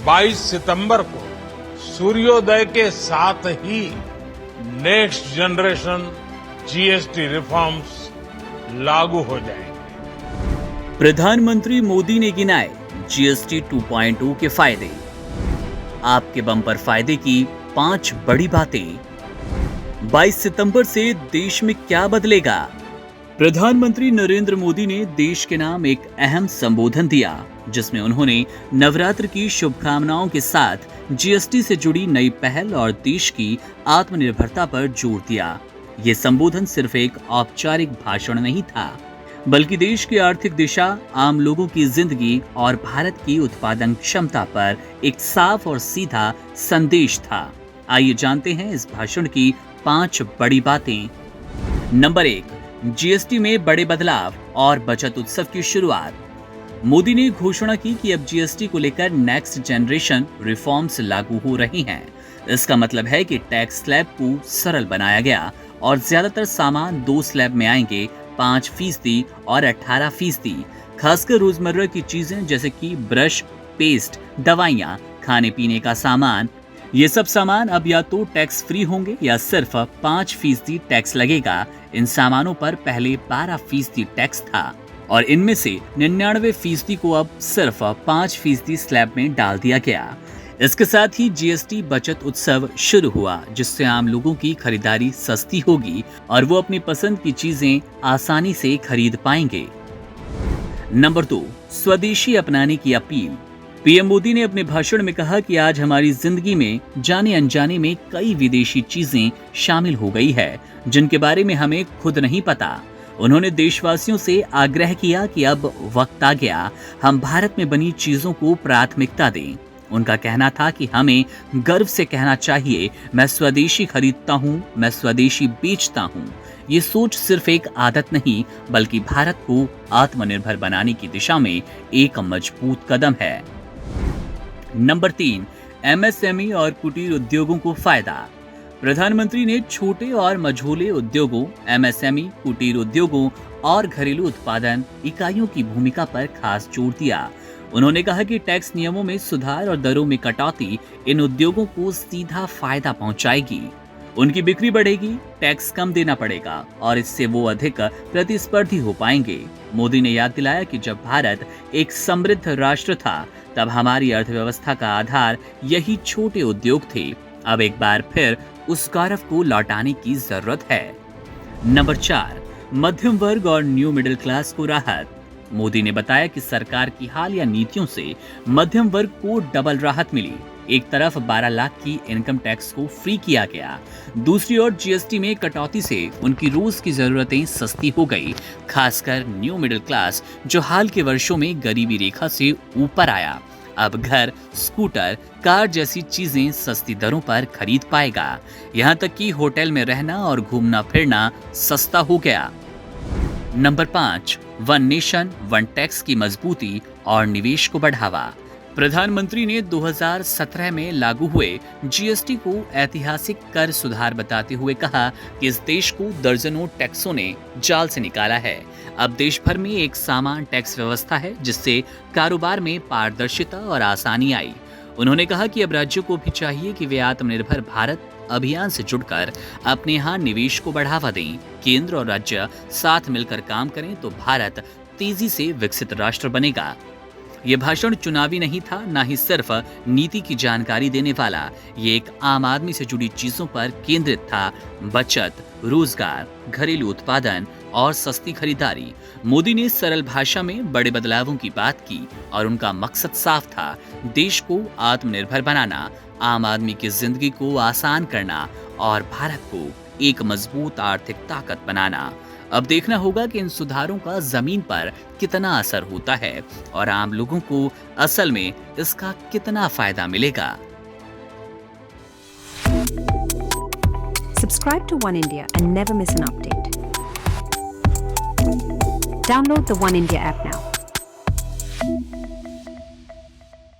22 सितंबर को सूर्योदय के साथ ही नेक्स्ट जनरेशन जीएसटी रिफॉर्म्स लागू हो जाएंगे। प्रधानमंत्री मोदी ने गिनाए जीएसटी 2.0 के फायदे। आपके बम्पर फायदे की 5 बड़ी बातें। 22 सितंबर से देश में क्या बदलेगा? प्रधानमंत्री नरेंद्र मोदी ने देश के नाम एक अहम संबोधन दिया, जिसमें उन्होंने नवरात्र की शुभकामनाओं के साथ जीएसटी से जुड़ी नई पहल और देश की आत्मनिर्भरता पर जोर दिया। ये संबोधन सिर्फ एक औपचारिक भाषण नहीं था, बल्कि देश की आर्थिक दिशा, आम लोगों की जिंदगी और भारत की उत्पादन क्षमता पर एक साफ और सीधा संदेश था। आइए जानते हैं इस भाषण की 5 बड़ी बातें। नंबर 1, जीएसटी में बड़े बदलाव और बचत उत्सव की शुरुआत। मोदी ने घोषणा की कि अब जीएसटी को लेकर नेक्स्ट जनरेशन रिफॉर्म्स लागू हो रही हैं। इसका मतलब है कि टैक्स स्लैब को सरल बनाया गया और ज्यादातर सामान 2 स्लैब में आएंगे, 5% और 18%। खासकर रोजमर्रा की चीजें जैसे कि ब्रश, पेस्ट, दवाइयाँ, खाने पीने का सामान, ये सब सामान अब या तो टैक्स फ्री होंगे या सिर्फ 5% टैक्स लगेगा। इन सामानों पर पहले 12% टैक्स था और इनमें से 99% को अब सिर्फ 5% स्लैब में डाल दिया गया। इसके साथ ही जीएसटी बचत उत्सव शुरू हुआ, जिससे आम लोगों की खरीदारी सस्ती होगी और वो अपनी पसंद की चीजें आसानी से खरीद पाएंगे। नंबर 2, स्वदेशी अपनाने की अपील। पीएम मोदी ने अपने भाषण में कहा कि आज हमारी जिंदगी में जाने अनजाने में कई विदेशी चीजें शामिल हो गई है, जिनके बारे में हमें खुद नहीं पता। उन्होंने देशवासियों से आग्रह किया कि अब वक्त आ गया हम भारत में बनी चीजों को प्राथमिकता दें। उनका कहना था कि हमें गर्व से कहना चाहिए, मैं स्वदेशी खरीदता हूँ, मैं स्वदेशी बेचता हूँ। ये सोच सिर्फ एक आदत नहीं, बल्कि भारत को आत्मनिर्भर बनाने की दिशा में एक मजबूत कदम है। नंबर 3, एमएसएमई और कुटीर उद्योगों को फायदा। प्रधानमंत्री ने छोटे और मझोले उद्योगों, एमएसएमई, कुटीर उद्योगों और घरेलू उत्पादन इकाइयों की भूमिका पर खास जोर दिया। उन्होंने कहा कि टैक्स नियमों में सुधार और दरों में कटौती इन उद्योगों को सीधा फायदा पहुंचाएगी। उनकी बिक्री बढ़ेगी, टैक्स कम देना पड़ेगा और इससे वो अधिक प्रतिस्पर्धी हो पाएंगे। मोदी ने याद दिलाया कि जब भारत एक समृद्ध राष्ट्र था, तब हमारी अर्थव्यवस्था का आधार यही छोटे उद्योग थे। अब एक बार फिर उस गौरव को लौटाने की जरूरत है। नंबर 4, मध्यम वर्ग और न्यू मिडिल क्लास को राहत। मोदी ने बताया कि सरकार की हालिया नीतियों से मध्यम वर्ग को डबल राहत मिली। एक तरफ 12 लाख की इनकम टैक्स को फ्री किया गया, दूसरी ओर जीएसटी में कटौती से उनकी रोज की जरूरतें सस्ती हो गई। खासकर न्यू मिडिल क्लास, जो हाल के वर्षों में गरीबी रेखा से ऊपर आया, अब घर, स्कूटर, कार जैसी चीजें सस्ती दरों पर खरीद पाएगा। यहाँ तक कि होटल में रहना और घूमना फिरना सस्ता हो गया। Number 5, one nation one tax की मजबूती और निवेश को बढ़ावा। प्रधानमंत्री ने 2017 में लागू हुए जीएसटी को ऐतिहासिक कर सुधार बताते हुए कहा कि इस देश को दर्जनों टैक्सों ने जाल से निकाला है। अब देश भर में एक समान टैक्स व्यवस्था है, जिससे कारोबार में पारदर्शिता और आसानी आई। उन्होंने कहा कि अब राज्यों को भी चाहिए कि वे आत्मनिर्भर भारत अभियान से जुड़कर अपने यहाँ निवेश को बढ़ावा दें। केंद्र और राज्य साथ मिलकर काम करें तो भारत तेजी से विकसित राष्ट्र बनेगा। ये भाषण चुनावी नहीं था, ना ही सिर्फ नीति की जानकारी देने वाला। ये एक आम आदमी से जुड़ी चीजों पर केंद्रित था। बचत, रोजगार, घरेलू उत्पादन और सस्ती खरीदारी। मोदी ने सरल भाषा में बड़े बदलावों की बात की और उनका मकसद साफ था, देश को आत्मनिर्भर बनाना, आम आदमी की जिंदगी को आसान करना और भारत को एक मजबूत आर्थिक ताकत बनाना। अब देखना होगा कि इन सुधारों का जमीन पर कितना असर होता है और आम लोगों को असल में इसका कितना फायदा मिलेगा। Subscribe to One India and never miss an update. Download the One India app now.